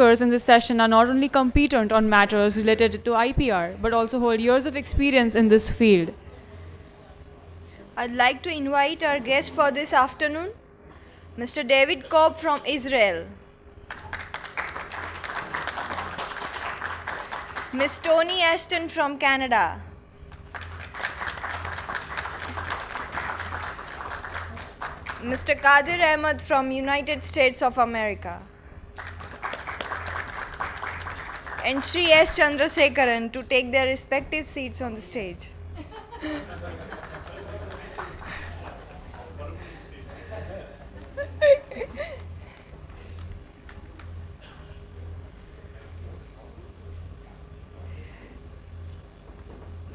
speakers in this session are not only competent on matters related to IPR, but also hold years of experience in this field. I'd like to invite our guest for this afternoon, Mr. David COLB from Israel, Ms. Toni Ashton from Canada, Mr. Qadir Ahmed from United States of America, and Sri S. Chandrasekaran to take their respective seats on the stage.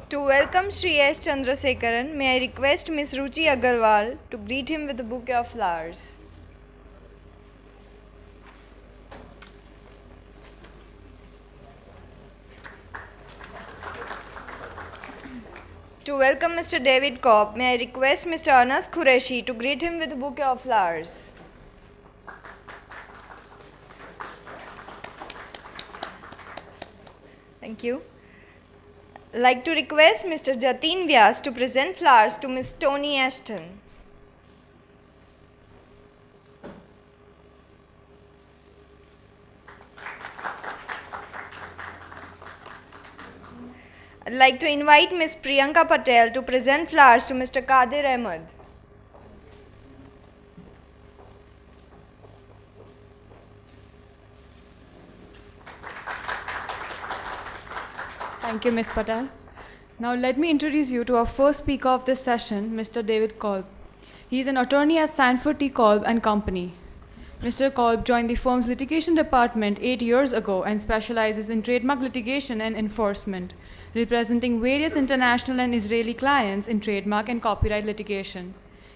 To welcome Sri S. Chandrasekaran, may I request Ms. Ruchi Agarwal to greet him with a bouquet of flowers. To welcome Mr. David COLB, may I request Mr. Anas Qureshi to greet him with a bouquet of flowers. Thank you. I'd like to request Mr. Jatin Vyas to present flowers to Ms. Toni Ashton. I'd like to invite Ms. Priyanka Patel to present flowers to Mr. Qadir Ahmed. Thank you, Ms. Patel. Now let me introduce you to our first speaker of this session, Mr. David COLB. He is an attorney at Sanford T. COLB and Company. Mr. COLB joined the firm's litigation department 8 years ago and specializes in trademark litigation and enforcement, representing various international and Israeli clients in trademark and copyright litigation.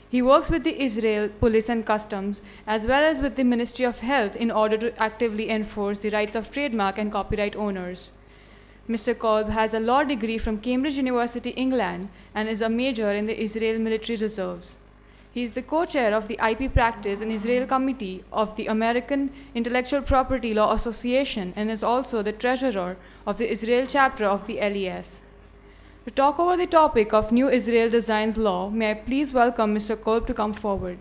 He works with the Israel Police and Customs as well as with the Ministry of Health in order to actively enforce the rights of trademark and copyright owners. Mr. COLB has a law degree from Cambridge University, England, and is a major in the Israel Military Reserves. He is the co-chair of the IP Practice and Israel Committee of the American Intellectual Property Law Association and is also the treasurer of the Israel chapter of the LES. To talk over the topic of New Israel Designs Law, may I please welcome Mr. COLB to come forward.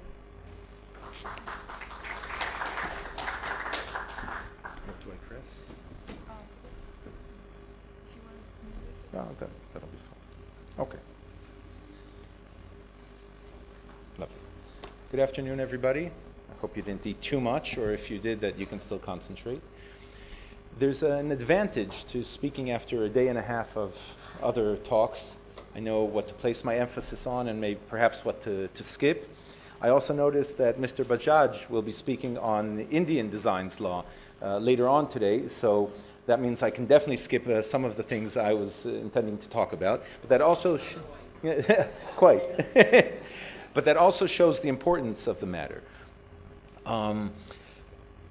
No, that'll be fine. Okay. Lovely. Good afternoon, everybody. I hope you didn't eat too much, or if you did, that you can still concentrate. There's an advantage to speaking after a day and a half of other talks. I know what to place my emphasis on and maybe perhaps what to skip. I also noticed that Mr. Bajaj will be speaking on Indian designs law later on today, so that means I can definitely skip some of the things I was intending to talk about. But that also, quite. But that also shows the importance of the matter.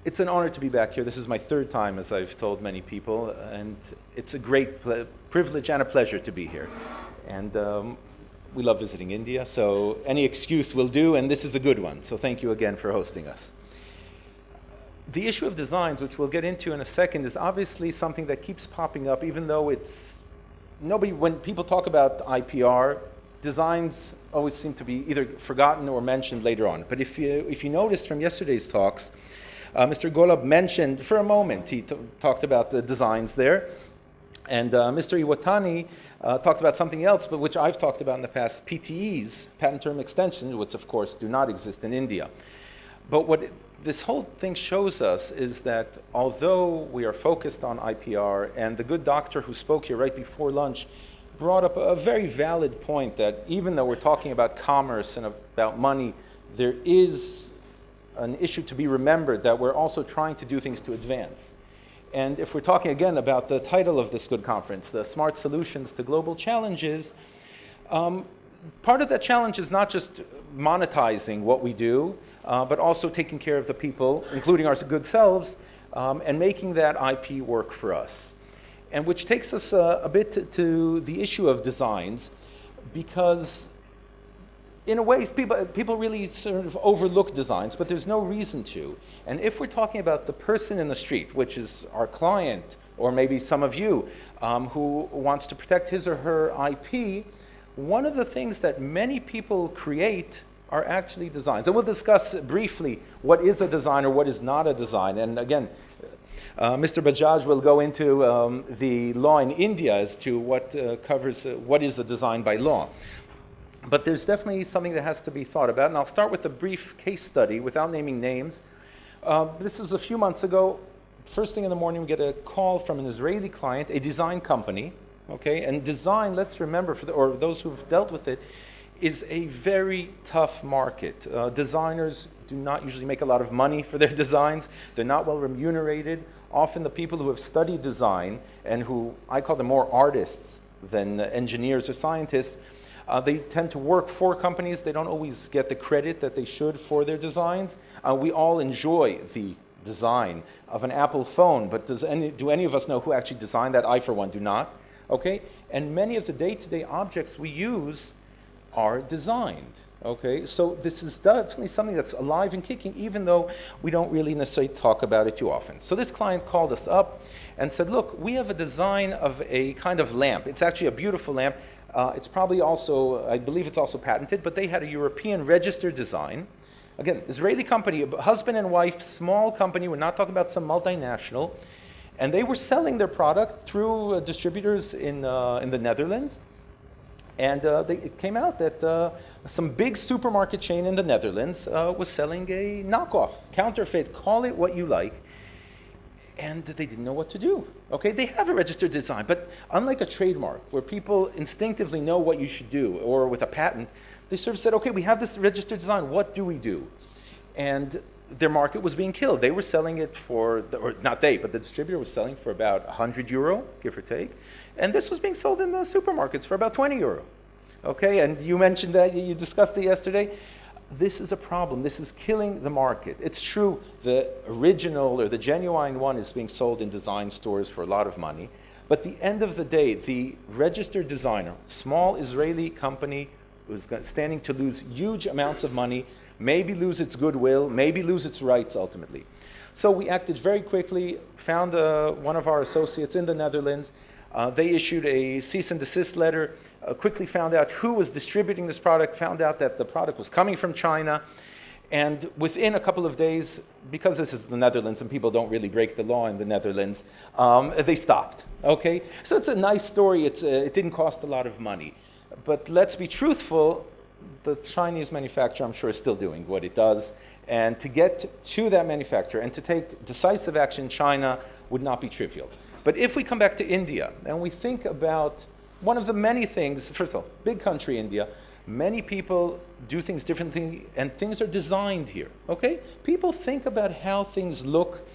It's an honor to be back here. This is my third time, as I've told many people, and it's a great privilege and a pleasure to be here. And we love visiting India, so any excuse will do, and this is a good one. So thank you again for hosting us. The issue of designs, which we'll get into in a second, is obviously something that keeps popping up, even though when people talk about IPR, designs always seem to be either forgotten or mentioned later on. But if you noticed from yesterday's talks, Mr. Golub mentioned for a moment, he talked about the designs there, and Mr. Iwatani talked about something else, but which I've talked about in the past, PTEs, patent term extensions, which of course do not exist in India. But what this whole thing shows us is that although we are focused on IPR, and the good doctor who spoke here right before lunch brought up a very valid point that even though we're talking about commerce and about money, there is an issue to be remembered that we're also trying to do things to advance. And if we're talking again about the title of this good conference, the Smart Solutions to Global Challenges, part of that challenge is not just monetizing what we do, but also taking care of the people, including our good selves, and making that IP work for us. And which takes us a bit to the issue of designs, because in a way, people really sort of overlook designs, but there's no reason to. And if we're talking about the person in the street, which is our client, or maybe some of you, who wants to protect his or her IP, one of the things that many people create are actually designs. And we'll discuss briefly what is a design or what is not a design. And again, Mr. Bajaj will go into the law in India as to what covers what is a design by law. But there's definitely something that has to be thought about. And I'll start with a brief case study without naming names. This was a few months ago. First thing in the morning, we get a call from an Israeli client, a design company. Okay, and design, let's remember, or those who've dealt with it, is a very tough market. Designers do not usually make a lot of money for their designs. They're not well remunerated. Often the people who have studied design, and who I call them more artists than engineers or scientists, they tend to work for companies. They don't always get the credit that they should for their designs. We all enjoy the design of an Apple phone, but do any of us know who actually designed that? I, for one, do not. Okay, and many of the day-to-day objects we use are designed. Okay, so this is definitely something that's alive and kicking, even though we don't really necessarily talk about it too often. So this client called us up and said, look, we have a design of a kind of lamp. It's actually a beautiful lamp. It's probably also, I believe it's also patented, but they had a European registered design. Again, Israeli company, husband and wife, small company. We're not talking about some multinational. And they were selling their product through distributors in the Netherlands. And it came out that some big supermarket chain in the Netherlands was selling a knockoff, counterfeit, call it what you like. And they didn't know what to do. Okay, they have a registered design, but unlike a trademark where people instinctively know what you should do, or with a patent, they sort of said, okay, we have this registered design, what do we do? And their market was being killed. They were selling it for, or not they, but the distributor was selling for about 100 euro, give or take. And this was being sold in the supermarkets for about 20 euro. Okay, and you mentioned that, you discussed it yesterday. This is a problem. This is killing the market. It's true, the original or the genuine one is being sold in design stores for a lot of money. But at the end of the day, the registered designer, small Israeli company, who's standing to lose huge amounts of money, maybe lose its goodwill, maybe lose its rights ultimately. So we acted very quickly, found one of our associates in the Netherlands. They issued a cease and desist letter, quickly found out who was distributing this product, found out that the product was coming from China. And within a couple of days, because this is the Netherlands and people don't really break the law in the Netherlands, they stopped. Okay? So it's a nice story. It didn't cost a lot of money. But let's be truthful, the Chinese manufacturer, I'm sure, is still doing what it does. And to get to that manufacturer and to take decisive action in China would not be trivial. But if we come back to India and we think about one of the many things, first of all, big country, India, many people do things differently and things are designed here, okay? People think about how things look.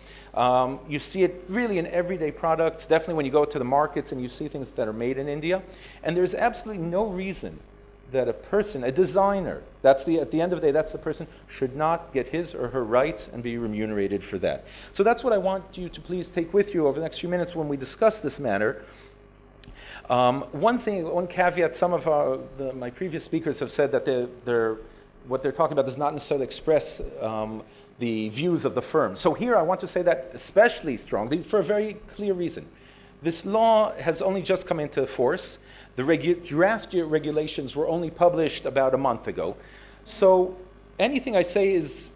You see it really in everyday products, definitely when you go to the markets and you see things that are made in India. And there's absolutely no reason that a person, a designer, at the end of the day, that's the person, should not get his or her rights and be remunerated for that. So that's what I want you to please take with you over the next few minutes when we discuss this matter. One caveat, some of my previous speakers have said that what they're talking about does not necessarily express the views of the firm. So here I want to say that especially strongly for a very clear reason. This law has only just come into force. The draft regulations were only published about a month ago. So anything I say is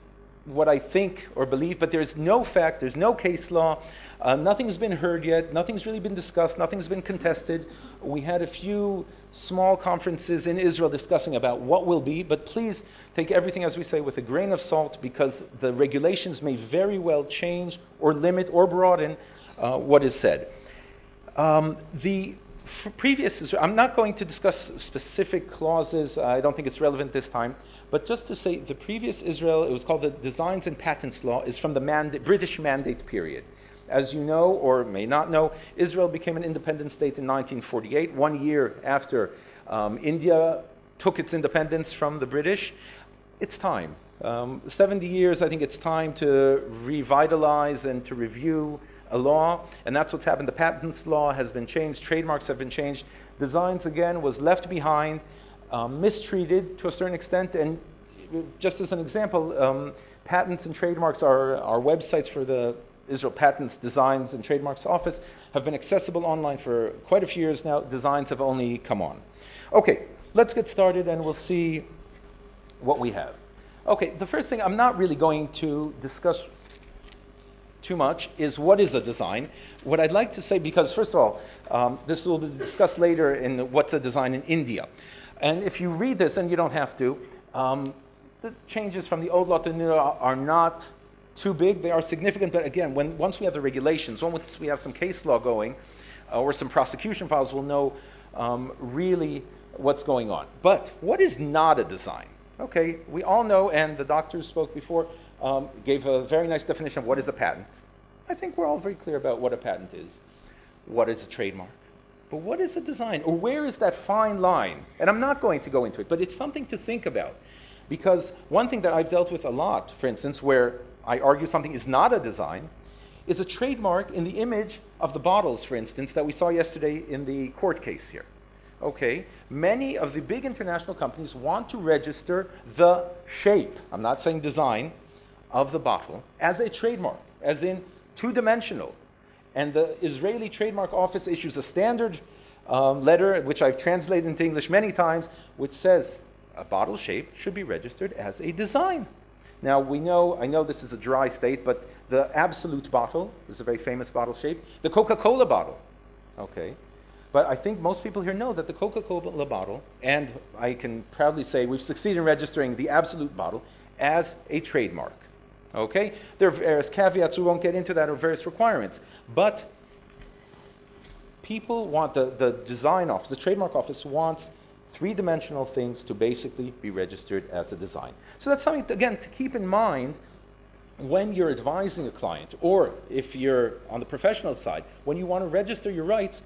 what I think or believe, but there's no fact, there's no case law, nothing's been heard yet, nothing's really been discussed, nothing's been contested. We had a few small conferences in Israel discussing about what will be, but please take everything, as we say, with a grain of salt, because the regulations may very well change or limit or broaden what is said. I'm not going to discuss specific clauses. I don't think it's relevant this time. But just to say, the previous Israel, it was called the Designs and Patents Law, is from the British Mandate period. As you know, or may not know, Israel became an independent state in 1948, 1 year after India took its independence from the British. It's time. 70 years, I think it's time to revitalize and to review a law, and that's what's happened. The patents law has been changed, trademarks have been changed. Designs, again, was left behind. mistreated to a certain extent. And just as an example, patents and trademarks are websites for the Israel Patents, Designs, and Trademarks Office have been accessible online for quite a few years now. Designs have only come on. Okay, let's get started and we'll see what we have. Okay, the first thing I'm not really going to discuss too much is what is a design. What I'd like to say, because first of all, this will be discussed later in what's a design in India. And if you read this, and you don't have to, the changes from the old law to the new law are not too big. They are significant, but again, once we have the regulations, once we have some case law going, or some prosecution files, we'll know really what's going on. But what is not a design? Okay, we all know, and the doctor who spoke before gave a very nice definition of what is a patent. I think we're all very clear about what a patent is. What is a trademark? But what is a design? Or where is that fine line? And I'm not going to go into it, but it's something to think about. Because one thing that I've dealt with a lot, for instance, where I argue something is not a design, is a trademark in the image of the bottles, for instance, that we saw yesterday in the court case here. Okay, many of the big international companies want to register the shape, I'm not saying design, of the bottle as a trademark, as in two-dimensional. And the Israeli Trademark Office issues a standard letter, which I've translated into English many times, which says a bottle shape should be registered as a design. Now I know this is a dry state, but the Absolute bottle is a very famous bottle shape. The Coca-Cola bottle, okay. But I think most people here know that the Coca-Cola bottle, and I can proudly say we've succeeded in registering the Absolute bottle as a trademark. Okay? There are various caveats, we won't get into that, or various requirements. But people want, the design office, the trademark office wants three-dimensional things to basically be registered as a design. So that's something, again, to keep in mind when you're advising a client, or if you're on the professional side, when you want to register your rights,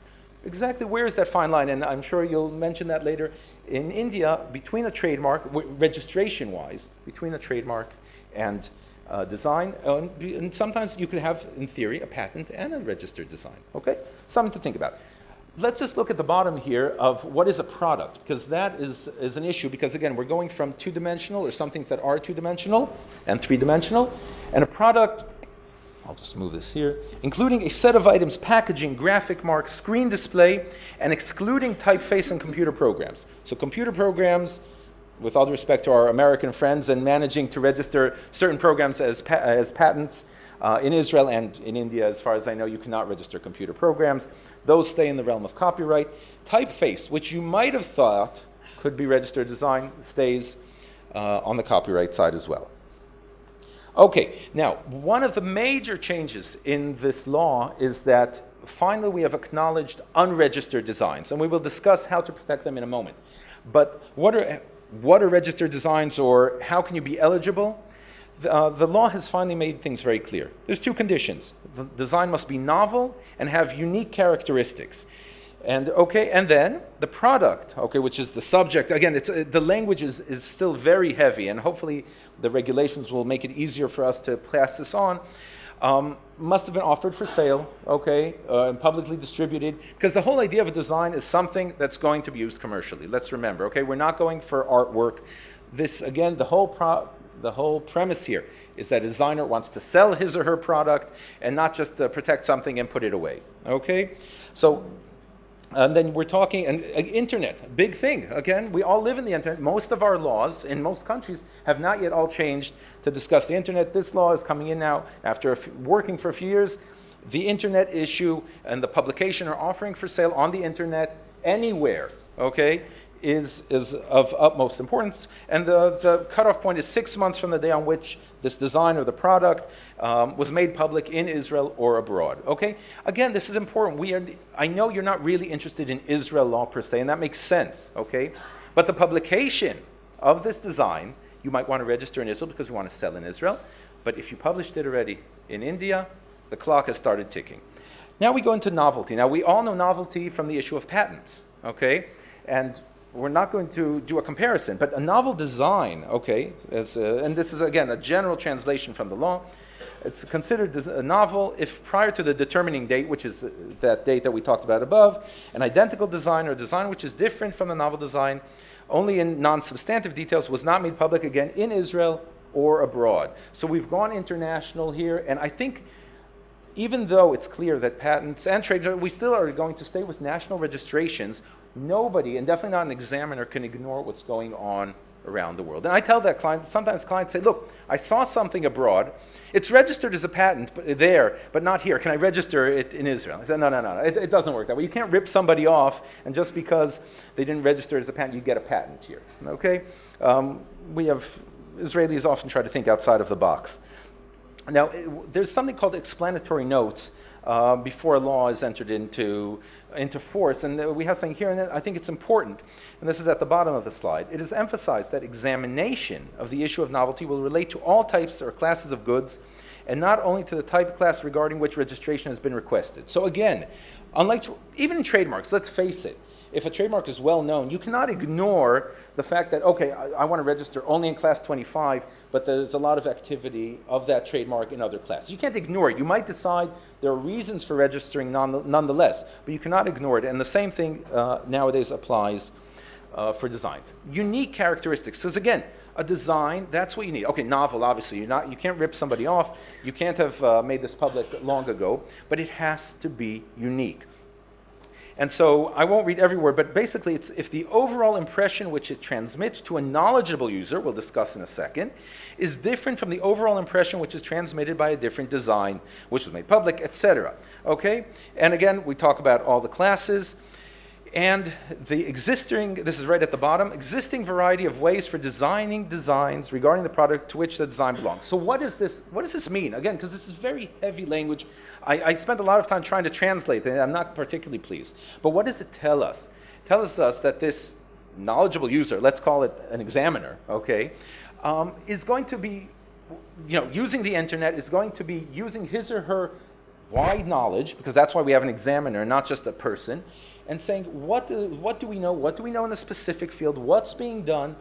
exactly where is that fine line? And I'm sure you'll mention that later. In India, between a trademark, registration-wise, between a trademark and design, and sometimes you could have, in theory, a patent and a registered design. Okay? Something to think about. Let's just look at the bottom here of what is a product, because that is an issue, because again, we're going from two-dimensional, or some things that are two-dimensional and three-dimensional, and a product, I'll just move this here, including a set of items, packaging, graphic marks, screen display, and excluding typeface and computer programs. So computer programs, with all due respect to our American friends, and managing to register certain programs as patents in Israel and in India, as far as I know, you cannot register computer programs. Those stay in the realm of copyright. Typeface, which you might have thought could be registered design, stays on the copyright side as well. Okay, now, one of the major changes in this law is that finally we have acknowledged unregistered designs, and we will discuss how to protect them in a moment. But what are registered designs, or how can you be eligible? The law has finally made things very clear. There's two conditions. The design must be novel and have unique characteristics. And then the product, which is the subject. Again, the language is still very heavy, and hopefully the regulations will make it easier for us to pass this on. Must have been offered for sale, and publicly distributed, because the whole idea of a design is something that's going to be used commercially. Let's remember, we're not going for artwork. This, again, the whole premise here is that a designer wants to sell his or her product and not just protect something and put it away. So. And then we're talking, and internet, big thing. Again, we all live in the internet. Most of our laws in most countries have not yet all changed to discuss the internet. This law is coming in now after working for a few years. The internet issue and the publication are offering for sale on the internet anywhere, is of utmost importance. And the cutoff point is 6 months from the day on which this design or the product was made public in Israel or abroad. Again, this is important. I know you're not really interested in Israel law per se, and that makes sense. But the publication of this design, you might want to register in Israel because you want to sell in Israel. But if you published it already in India, the clock has started ticking. Now we go into novelty. Now we all know novelty from the issue of patents. And we're not going to do a comparison, but a novel design, and this is, again, a general translation from the law. It's considered a novel if prior to the determining date, which is that date that we talked about above, an identical design or design which is different from the novel design only in non-substantive details, was not made public again in Israel or abroad. So we've gone international here, and I think even though it's clear that patents and trade, we still are going to stay with national registrations. Nobody, and definitely not an examiner, can ignore what's going on around the world. And I tell that client, sometimes clients say, look, I saw something abroad. It's registered as a patent there, but not here. Can I register it in Israel? I said, no. It doesn't work that way. You can't rip somebody off, and just because they didn't register it as a patent, you get a patent here. Okay? Israelis often try to think outside of the box. Now, there's something called explanatory notes before a law is entered into force, and we have something here, and I think it's important, and this is at the bottom of the slide. It is emphasized that examination of the issue of novelty will relate to all types or classes of goods, and not only to the type class regarding which registration has been requested. So again, unlike even in trademarks, let's face it, if a trademark is well known, you cannot ignore the fact that, okay, I want to register only in class 25, but there's a lot of activity of that trademark in other classes. You can't ignore it. You might decide there are reasons for registering nonetheless, but you cannot ignore it. And the same thing nowadays applies for designs. Unique characteristics. Because again, a design, that's what you need. Okay, novel, obviously. You can't rip somebody off. You can't have made this public long ago, but it has to be unique. And so I won't read every word, but basically it's if the overall impression which it transmits to a knowledgeable user, we'll discuss in a second, is different from the overall impression which is transmitted by a different design, which was made public, etc. Okay? And again, we talk about all the classes. And the existing, this is right at the bottom, existing variety of ways for designing designs regarding the product to which the design belongs. So what does this mean? Again, because this is very heavy language. I spent a lot of time trying to translate it, and I'm not particularly pleased. But what does it tell us? It tells us that this knowledgeable user, let's call it an examiner, okay, is going to be, using the internet, is going to be using his or her wide knowledge, because that's why we have an examiner, not just a person, and saying, what do we know? What do we know in a specific field? What's being done?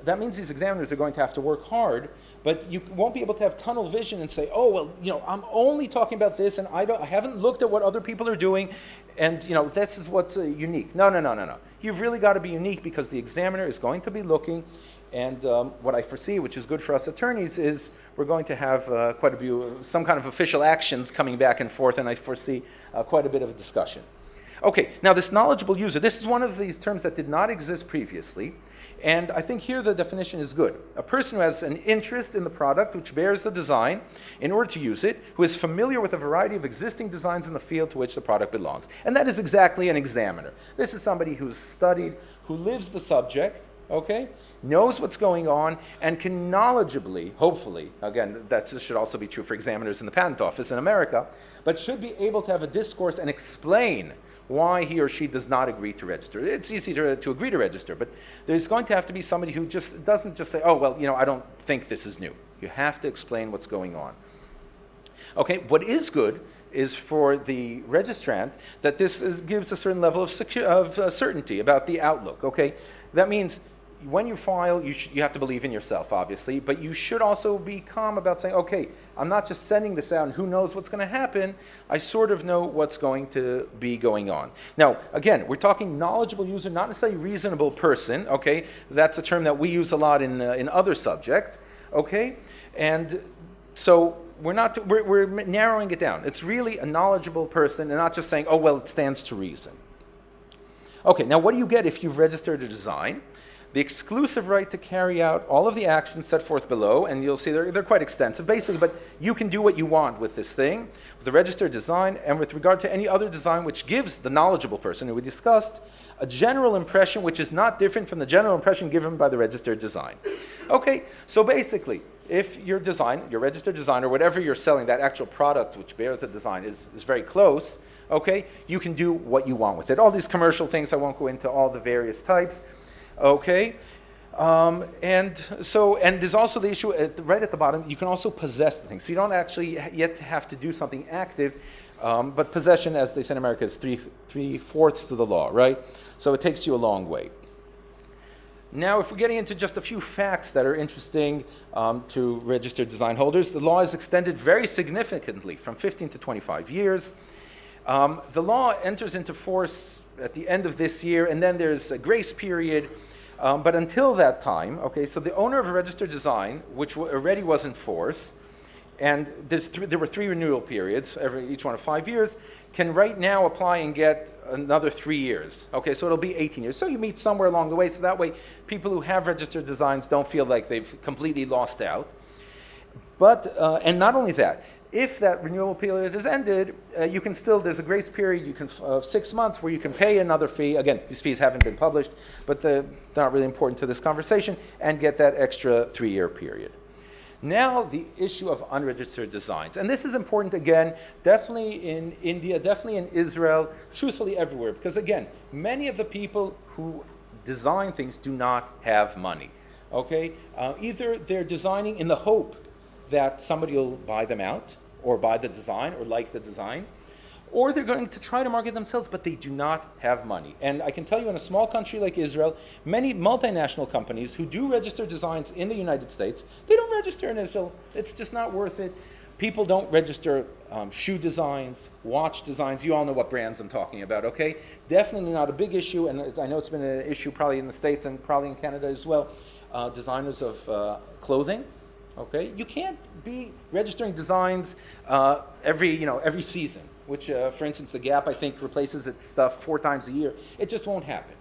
That means these examiners are going to have to work hard, but you won't be able to have tunnel vision and say, oh, well, I'm only talking about this, and I haven't looked at what other people are doing, and, this is what's unique. No. You've really got to be unique because the examiner is going to be looking, and what I foresee, which is good for us attorneys, is we're going to have some kind of official actions coming back and forth, and I foresee quite a bit of a discussion. Okay, now this knowledgeable user, this is one of these terms that did not exist previously, and I think here the definition is good. A person who has an interest in the product which bears the design in order to use it, who is familiar with a variety of existing designs in the field to which the product belongs. And that is exactly an examiner. This is somebody who's studied, who lives the subject, okay, knows what's going on, and can knowledgeably, hopefully, again, that should also be true for examiners in the patent office in America, but should be able to have a discourse and explain why he or she does not agree to register. It's easy to agree to register, but there's going to have to be somebody who just doesn't just say, oh, well, I don't think this is new. You have to explain what's going on. Okay, what is good is for the registrant that this gives a certain level of certainty about the outlook. Okay, that means when you file, you have to believe in yourself, obviously, but you should also be calm about saying, okay, I'm not just sending this out and who knows what's going to happen. I sort of know what's going to be going on. Now, again, we're talking knowledgeable user, not necessarily reasonable person, okay? That's a term that we use a lot in other subjects, okay? And so we're narrowing it down. It's really a knowledgeable person and not just saying, oh, well, it stands to reason. Okay, now what do you get if you've registered a design? The exclusive right to carry out all of the actions set forth below, and you'll see they're quite extensive, basically, but you can do what you want with this thing, with the registered design, and with regard to any other design which gives the knowledgeable person who we discussed a general impression which is not different from the general impression given by the registered design. Okay, so basically, if your design, your registered design, or whatever you're selling, that actual product which bears a design is very close, okay, you can do what you want with it. All these commercial things, I won't go into all the various types. Okay, and there's also the issue right at the bottom. You can also possess the thing, so you don't actually yet have to do something active. But possession, as they say in America, is three-fourths of the law, right? So it takes you a long way. Now, if we're getting into just a few facts that are interesting to registered design holders, the law is extended very significantly from 15 to 25 years. The law enters into force at the end of this year, and then there's a grace period But until that time, okay, so the owner of a registered design, which already was in force, and there were 3 renewal periods, each one of 5 years, can right now apply and get another 3 years. Okay, so it'll be 18 years. So you meet somewhere along the way, so that way people who have registered designs don't feel like they've completely lost out. But, and not only that, if that renewal period has ended, you can still, there's a grace period, you can, 6 months where you can pay another fee. Again, these fees haven't been published, but they're not really important to this conversation, and get that extra 3-year period. Now, the issue of unregistered designs. And this is important, again, definitely in India, definitely in Israel, truthfully everywhere. Because, again, many of the people who design things do not have money. Okay? Either they're designing in the hope that somebody will buy them out, or buy the design, or like the design, or they're going to try to market themselves, but they do not have money. And I can tell you, in a small country like Israel, many multinational companies who do register designs in the United States, they don't register in Israel. It's just not worth it. People don't register shoe designs, watch designs. You all know what brands I'm talking about, okay? Definitely not a big issue, and I know it's been an issue probably in the States and probably in Canada as well. Designers of clothing. Okay, you can't be registering designs every season, which, for instance, the Gap, I think, replaces its stuff 4 times a year. It just won't happen.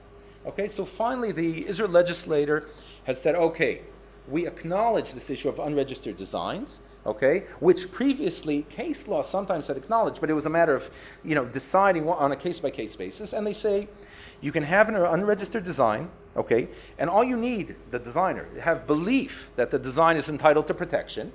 Okay, so finally, the Israel legislator has said, okay, we acknowledge this issue of unregistered designs, okay, which previously case law sometimes had acknowledged, but it was a matter of, deciding on a case-by-case basis, and they say, you can have an unregistered design, okay, and all you need, the designer, have belief that the design is entitled to protection,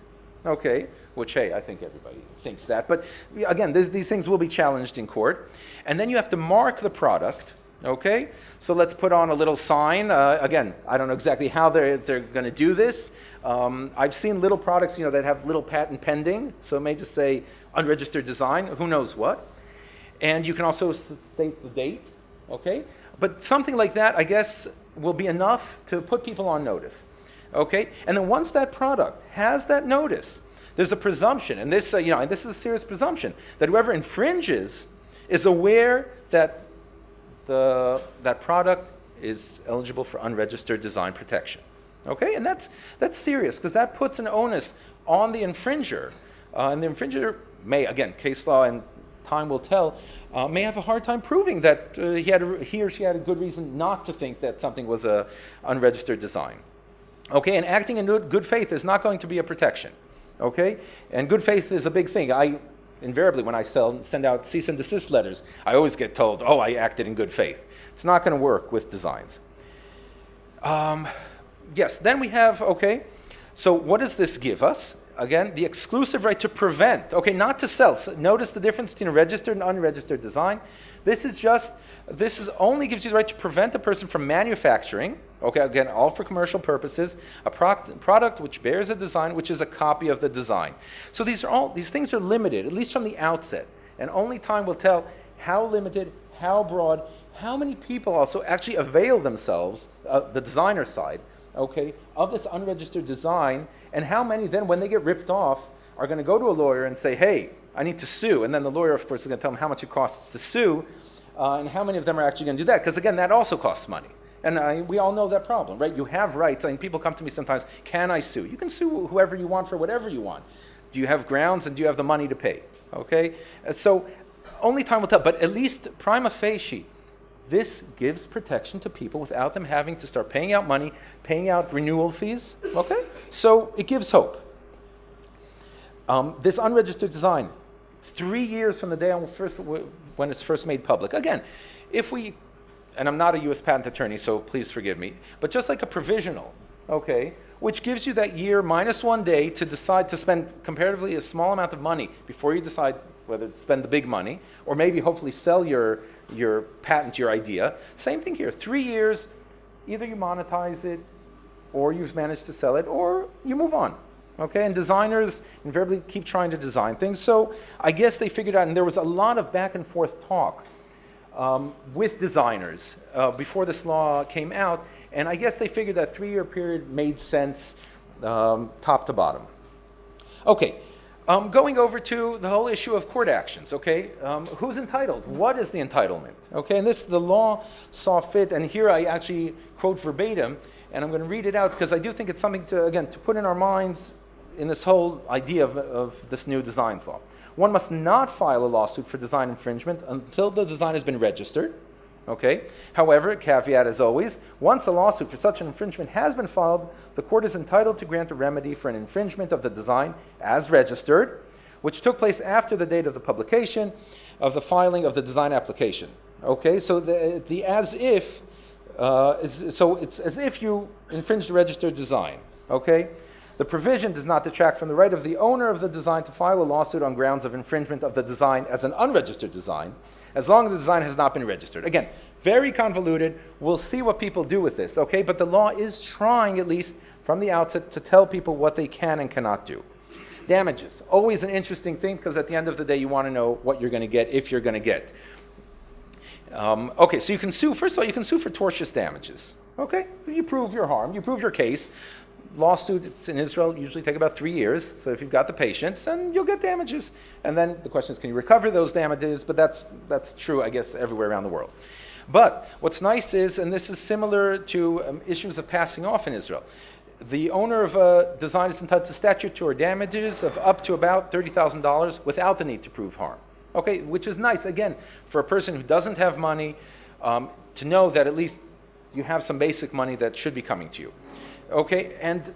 okay, which, hey, I think everybody thinks that. But again, these things will be challenged in court. And then you have to mark the product, okay? So let's put on a little sign. Again, I don't know exactly how they're going to do this. I've seen little products, that have little patent pending. So it may just say unregistered design, who knows what. And you can also state the date, okay? But something like that, I guess, will be enough to put people on notice, okay? And then once that product has that notice, there's a presumption, and this, and this is a serious presumption, that whoever infringes is aware that that product is eligible for unregistered design protection, okay? And that's serious, because that puts an onus on the infringer, and the infringer may, again, case law and time will tell, may have a hard time proving that he or she had a good reason not to think that something was a unregistered design. Okay, and acting in good faith is not going to be a protection. Okay, and good faith is a big thing. I invariably, when I send out cease and desist letters, I always get told, "Oh, I acted in good faith." It's not going to work with designs. Yes, then we have, okay, so what does this give us? Again, the exclusive right to prevent, okay, not to sell. So notice the difference between a registered and unregistered design. This only gives you the right to prevent a person from manufacturing, okay, again, all for commercial purposes, a product which bears a design which is a copy of the design. So these things are limited, at least from the outset, and only time will tell how limited, how broad, how many people also actually avail themselves, the designer side, okay, of this unregistered design, and how many then, when they get ripped off, are going to go to a lawyer and say, hey, I need to sue. And then the lawyer, of course, is going to tell them how much it costs to sue, and how many of them are actually going to do that. Because, again, that also costs money. And we all know that problem, right? You have rights. I mean, people come to me sometimes, can I sue? You can sue whoever you want for whatever you want. Do you have grounds, and do you have the money to pay? Okay? So only time will tell. But at least prima facie, this gives protection to people without them having to start paying out money, paying out renewal fees, okay? So it gives hope. This unregistered design, 3 years from the day when it's first made public. Again, and I'm not a U.S. patent attorney, so please forgive me, but just like a provisional, okay, which gives you that year minus 1 day to decide to spend comparatively a small amount of money before you decide whether to spend the big money, or maybe hopefully sell your patent, your idea. Same thing here, 3 years, either you monetize it, or you've managed to sell it, or you move on. Okay, and designers invariably keep trying to design things. So I guess they figured out, and there was a lot of back and forth talk with designers before this law came out, and I guess they figured that 3-year period made sense top to bottom. Okay, Going over to the whole issue of court actions, okay? Who's entitled? What is the entitlement? Okay, and this, the law saw fit, and here I actually quote verbatim, and I'm going to read it out because I do think it's something to, again, to put in our minds in this whole idea of this new designs law. One must not file a lawsuit for design infringement until the design has been registered. Okay. However, caveat as always, once a lawsuit for such an infringement has been filed, the court is entitled to grant a remedy for an infringement of the design as registered, which took place after the date of the publication of the filing of the design application. Okay, so the as if, so it's as if you infringed the registered design. Okay. The provision does not detract from the right of the owner of the design to file a lawsuit on grounds of infringement of the design as an unregistered design, as long as the design has not been registered. Again, very convoluted. We'll see what people do with this, okay? But the law is trying, at least from the outset, to tell people what they can and cannot do. Damages, always an interesting thing, because at the end of the day, you want to know what you're going to get, if you're going to get. Okay, so you can sue, first of all, you can sue for tortious damages. Okay, you prove your harm, you prove your case. Lawsuits in Israel usually take about 3 years, so if you've got the patience, and you'll get damages. And then the question is, can you recover those damages? But that's true, I guess, everywhere around the world. But what's nice is, and this is similar to issues of passing off in Israel, the owner of a design is entitled to statutory damages of up to about $30,000 without the need to prove harm. Okay, which is nice, again, for a person who doesn't have money, to know that at least you have some basic money that should be coming to you. Okay, and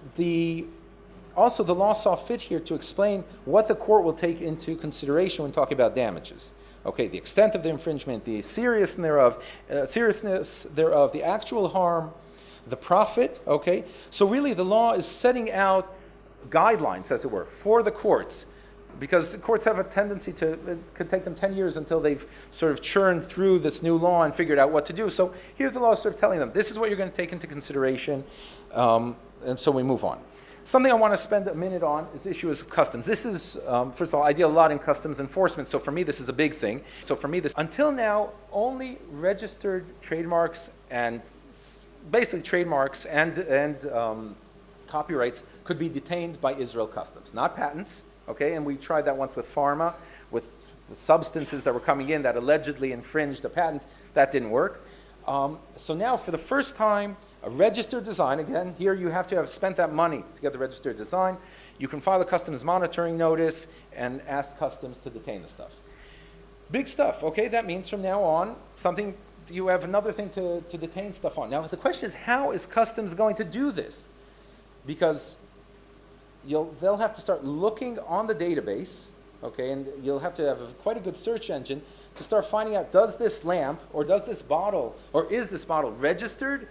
also the law saw fit here to explain what the court will take into consideration when talking about damages. Okay, the extent of the infringement, the seriousness thereof, the actual harm, the profit. Okay, so really the law is setting out guidelines, as it were, for the courts, because the courts have a tendency to, it could take them 10 years until they've sort of churned through this new law and figured out what to do. So here's the law sort of telling them, this is what you're going to take into consideration, and so we move on. Something I want to spend a minute on is the issue of customs. This is, first of all, I deal a lot in customs enforcement, so for me this is a big thing. So for me this, until now, only registered trademarks and basically trademarks and copyrights could be detained by Israel Customs, not patents. Okay, and we tried that once with pharma, with substances that were coming in that allegedly infringed a patent. That didn't work. So now, for the first time, a registered design, again, here you have to have spent that money to get the registered design. You can file a customs monitoring notice and ask customs to detain the stuff. Big stuff, okay? That means from now on, something, you have another thing to detain stuff on. Now, the question is, how is customs going to do this? Because they'll have to start looking on the database, okay, and you'll have to have quite a good search engine to start finding out, does this lamp or does this bottle or is this bottle registered?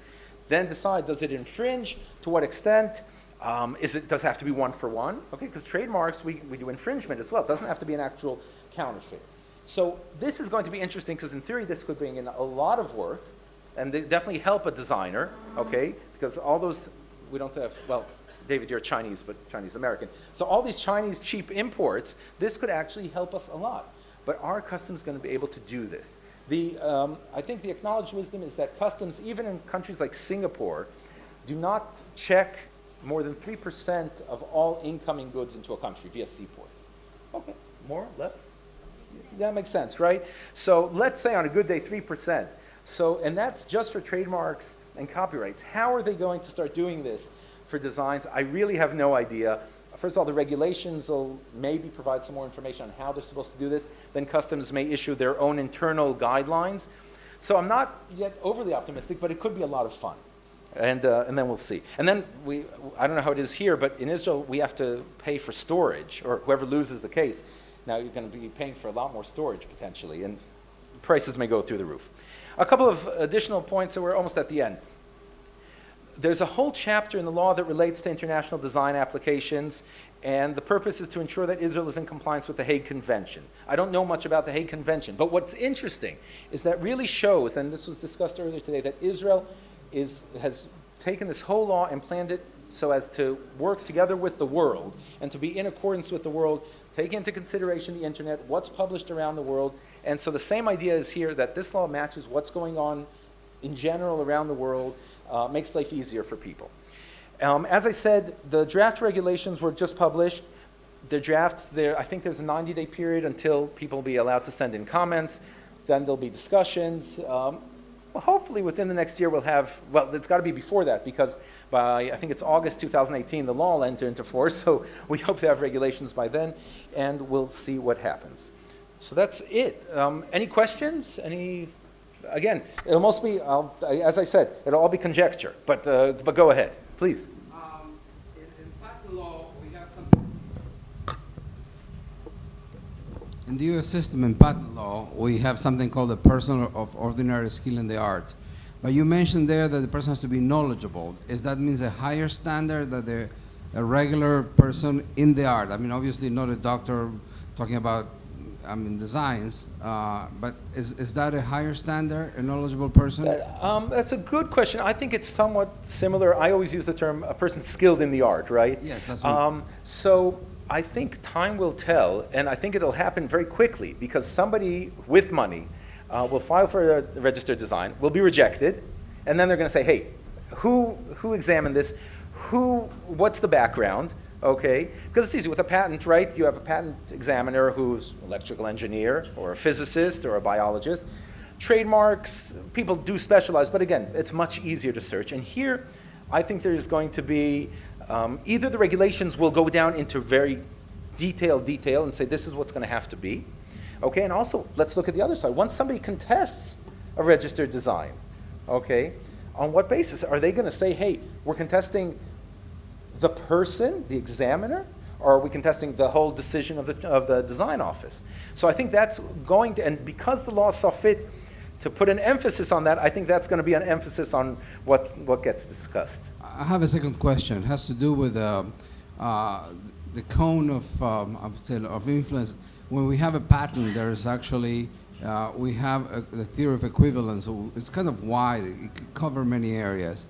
Then decide, does it infringe? To what extent? Does it have to be one for one? Okay, because trademarks, we do infringement as well. It doesn't have to be an actual counterfeit. So this is going to be interesting because in theory this could bring in a lot of work and they definitely help a designer, okay, because all those, we don't have, well, David, you're Chinese, but Chinese-American. So all these Chinese cheap imports, this could actually help us a lot. But are customs going to be able to do this? I think the acknowledged wisdom is that customs, even in countries like Singapore, do not check more than 3% of all incoming goods into a country via seaports. Okay, more or less? That makes sense, right? So let's say on a good day, 3%. So, and that's just for trademarks and copyrights. How are they going to start doing this for designs? I really have no idea. First of all, the regulations will maybe provide some more information on how they're supposed to do this. Then customs may issue their own internal guidelines. So I'm not yet overly optimistic, but it could be a lot of fun. And then we'll see. And then I don't know how it is here, but in Israel, we have to pay for storage, or whoever loses the case. Now you're going to be paying for a lot more storage potentially, and prices may go through the roof. A couple of additional points, so we're almost at the end. There's a whole chapter in the law that relates to international design applications, and the purpose is to ensure that Israel is in compliance with the Hague Convention. I don't know much about the Hague Convention, but what's interesting is that really shows, and this was discussed earlier today, that Israel has taken this whole law and planned it so as to work together with the world and to be in accordance with the world, take into consideration the internet, what's published around the world. And so the same idea is here, that this law matches what's going on in general around the world, makes life easier for people. As I said, the draft regulations were just published. the drafts, I think there's a 90-day period until people will be allowed to send in comments. Then there'll be discussions. Well, hopefully within the next year we'll have, well, it's got to be before that because by, I think it's August 2018, the law will enter into force, so we hope to have regulations by then, and we'll see what happens. So that's it. Any questions? Again, it'll mostly be, as I said, it'll all be conjecture, but go ahead, please. In patent law, we have something. In the U.S. system, in patent law, we have something called a person of ordinary skill in the art. But you mentioned there that the person has to be knowledgeable. Is that means a higher standard than a regular person in the art? I mean, obviously not a doctor talking about, designs, but is that a higher standard, a knowledgeable person? That's a good question. I think it's somewhat similar. I always use the term a person skilled in the art, right? Yes, that's me. So I think time will tell, and I think it'll happen very quickly because somebody with money will file for a registered design, will be rejected, and then they're going to say, hey, who examined this? What's the background? Okay, because it's easy with a patent, right? You have a patent examiner who's an electrical engineer or a physicist or a biologist. Trademarks, people do specialize, but again, it's much easier to search. And here, I think there's going to be, either the regulations will go down into very detail and say this is what's going to have to be. Okay, and also, let's look at the other side. Once somebody contests a registered design, okay, on what basis? Are they going to say, hey, we're contesting the person, the examiner, or are we contesting the whole decision of the design office? So I think that's going to, and because the law saw fit to put an emphasis on that, I think that's going to be an emphasis on what gets discussed. I have a second question. It has to do with the cone of influence. When we have a patent, there is actually, we have the theory of equivalence. So it's kind of wide. It could cover many areas.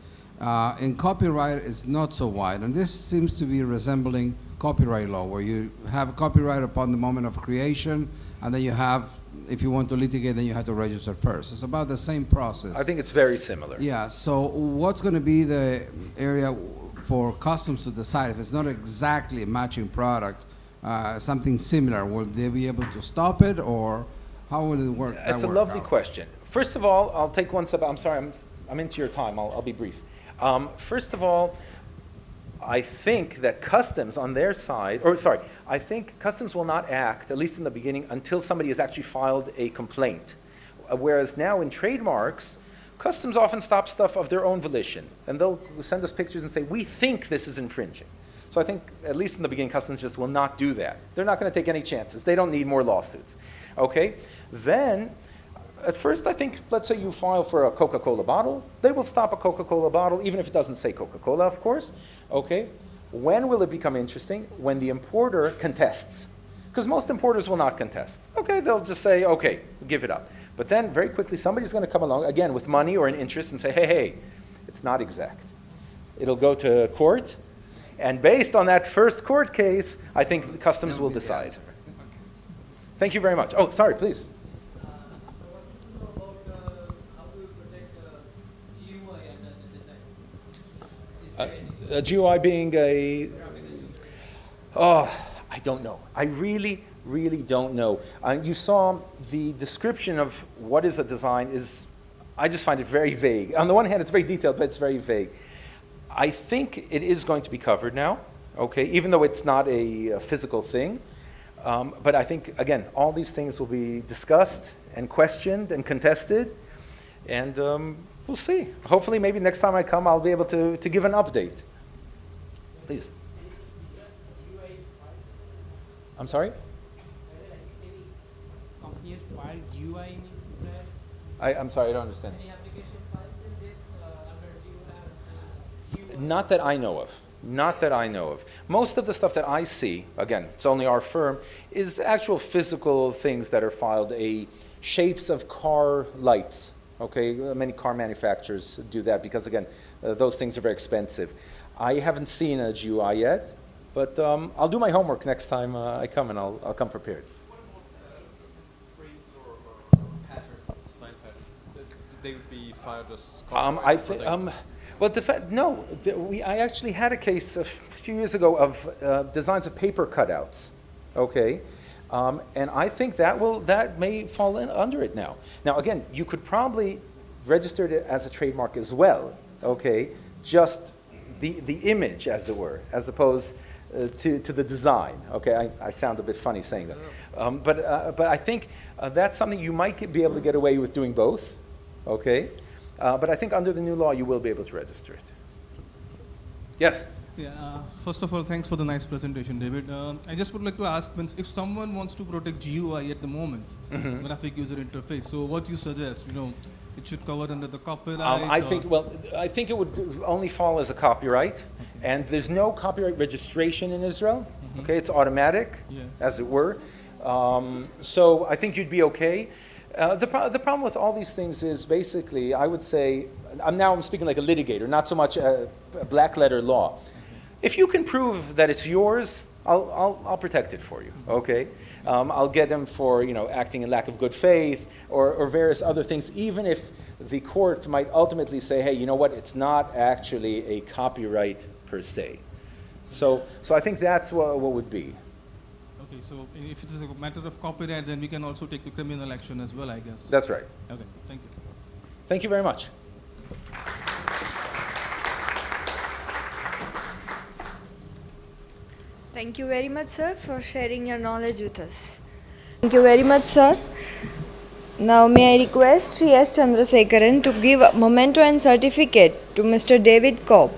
In copyright, it's not so wide. And this seems to be resembling copyright law, where you have copyright upon the moment of creation, and then you have, if you want to litigate, then you have to register first. It's about the same process. I think it's very similar. Yeah, so what's going to be the area for customs to decide if it's not exactly a matching product, something similar? Will they be able to stop it, or how will it work? It's a lovely question. First of all, I'll take one step. I'm sorry, I'm into your time. I'll be brief. First of all, I think that customs on their side, I think customs will not act, at least in the beginning, until somebody has actually filed a complaint. Whereas now in trademarks, customs often stop stuff of their own volition. And they'll send us pictures and say, we think this is infringing. So I think, at least in the beginning, customs just will not do that. They're not going to take any chances. They don't need more lawsuits. Okay? Then, at first, I think, let's say you file for a Coca-Cola bottle. They will stop a Coca-Cola bottle, even if it doesn't say Coca-Cola, of course. Okay? When will it become interesting? When the importer contests. Because most importers will not contest. Okay, they'll just say, okay, give it up. But then, very quickly, somebody's going to come along, again, with money or an interest and say, hey, it's not exact. It'll go to court. And based on that first court case, I think the customs will decide. Thank you very much. Oh, sorry, please. A GUI being I don't know. I really don't know. You saw the description of what is a design I just find it very vague. On the one hand, it's very detailed, but it's very vague. I think it is going to be covered now, okay, even though it's not a physical thing. But I think, again, all these things will be discussed and questioned and contested, and we'll see. Hopefully, maybe next time I come, I'll be able to give an update. Please. I'm sorry? I'm sorry, I don't understand. Not that I know of. Not that I know of. Most of the stuff that I see, again, it's only our firm, is actual physical things that are filed, shapes of car lights. Okay, many car manufacturers do that because, again, those things are very expensive. I haven't seen a GUI yet, but I'll do my homework next time I come, and I'll come prepared. What about prints or patterns, design patterns? They would be filed as copyright? Well, no, I actually had a case a few years ago of designs of paper cutouts, okay? And I think that may fall under it now. Now, again, you could probably register it as a trademark as well, okay? Just the image, as it were, as opposed to the design, okay? I sound a bit funny saying that. But I think that's something you might be able to get away with doing both, okay? But I think under the new law, you will be able to register it. Yes? Yeah, first of all, thanks for the nice presentation, David. I just would like to ask, if someone wants to protect GUI at the moment, graphic user interface, so what you suggest, it should cover under the copyright? I think it would only fall as a copyright, and there's no copyright registration in Israel, okay? It's automatic, as it were. So I think you'd be okay. The problem with all these things is basically, I would say, I'm speaking like a litigator, not so much a black letter law. If you can prove that it's yours, I'll protect it for you, okay? I'll get them for acting in lack of good faith or various other things, even if the court might ultimately say, hey, you know what, it's not actually a copyright per se. So I think that's what would be. Okay, so if it is a matter of copyright, then we can also take the criminal action as well, I guess. That's right. Okay, thank you. Thank you very much. Thank you very much, sir, for sharing your knowledge with us. Thank you very much, sir. Now, may I request Sri S. Chandrasekharan to give a memento and certificate to Mr. David Cobb.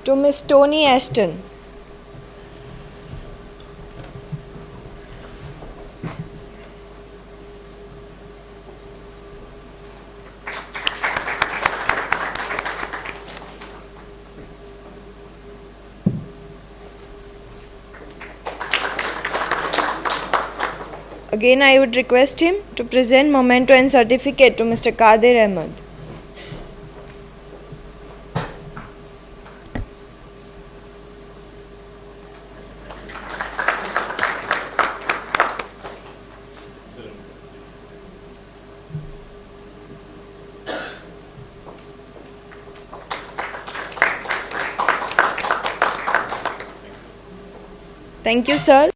To Miss Tony Ashton. Again, I would request him to present memento and certificate to Mr. Kadir Ahmed. Thank you, sir.